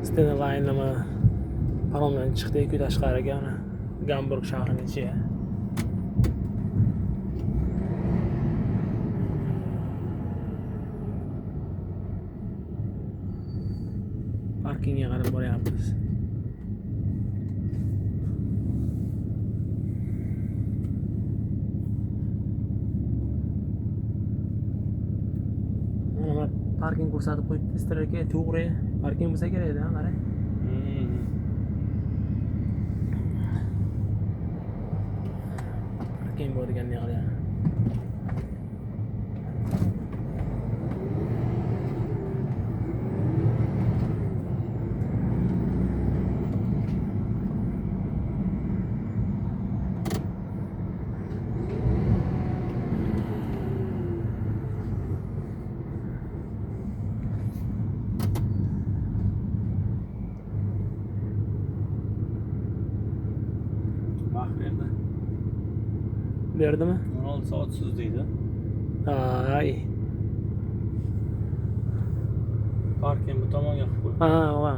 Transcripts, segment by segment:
Stena Line nima paromdan chiqdik-ku tashqariga ana Gamburg shahrining ichiga. Parkingga qarab boryapmiz. Mana parking ko'rsatib qo'yibdi, Strelka to'g'ri. Parking bo'lsa kerak-da, qarang. Parking bo'lgan yo'qlar. Berdimi? 16 soatsiz deydi. Ay. Parking bu tomonga qilib qo'yib. Ha.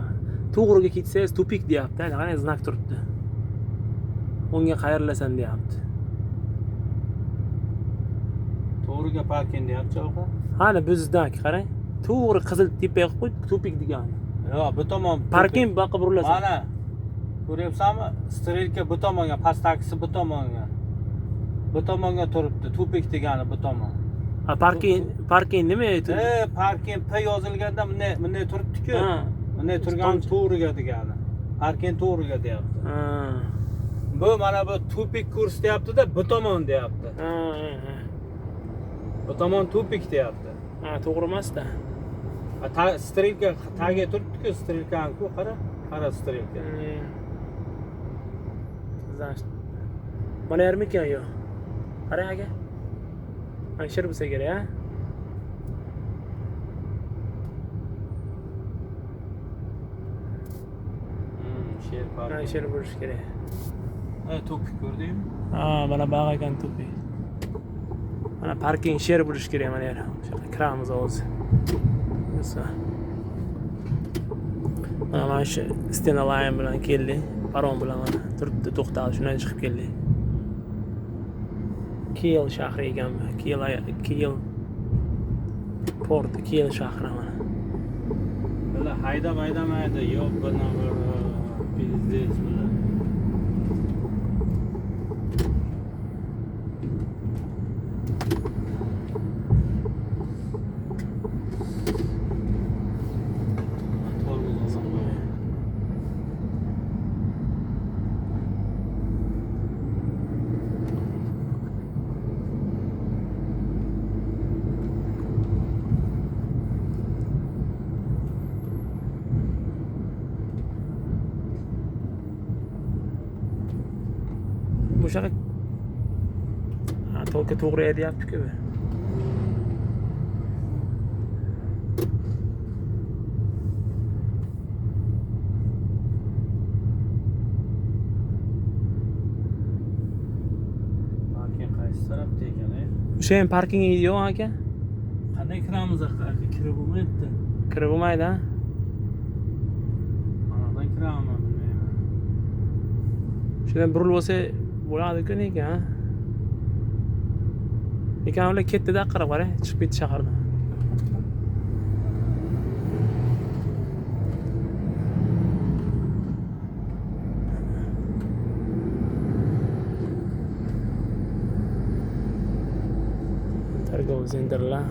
To'g'riga ketsangiz tupik deyapti. Qarang, znak turibdi. Unga qayerlasan deyapti. To'g'riga parking deyapti oqa. Ana bu znak, qarang. To'g'ri qizil tepaga qo'yib qo'ydi, tupik degani. Yo'q, bu tomon Parking bu yoqqa burilasan. Mana. Ko'ryapsanmi? Strelka bu tomonga, pastdagisi bu tomonga. Bu tomonga turibdi, tupik degani bu tomon. Ha, parking nima edi? Parking P yozilganda bunday turibdi-ku. Bunday turgan to'g'riga degani. Parking to'g'riga deyapti. Bu mana bu tupik ko'rsatyapti-da, bu tomon deyapti. Bu tomon tupik deyapti. Ha, to'g'ri emas-da. Strelka tagiga turibdi-ku, strelkani-ku, qara strelka. Значит, mana yermikan yo'q. Qarang aka. Mana sher bo'lsa kerak, ha? Sher parking. Mana sher bo'lish kerak. Tupik ko'rdingmi? Ha, mana baq ekan tupik. Mana parking sher bo'lish kerak mana yer. O'sha kiramiz hozir. Mana shu Stena Line bilan keldik. Parom bilan mana turibdi, to'xtadi, shundan chiqib keldik. Kiel shahri ekanmi? Kiel port, Kiel shahri mana. Bular haydamaydi, yo'q buni biznes bilan. Bu şaka to'g'ri to'g'ri deyapti-ku. Parking qaysi tarafda ekan? O'sha ham parking yo'q aka. Qanday kiramiz aka? Kirib bo'lmaydi. Kirib bo'lmaydi, ha? Manadan kiraman, bilmayman. Shundan burilib bo'lsa bo'ladi-ku ekan. Lekin ular ketdi-da, qarab qarang, chiqib ketdi shahardan. Targov centerlar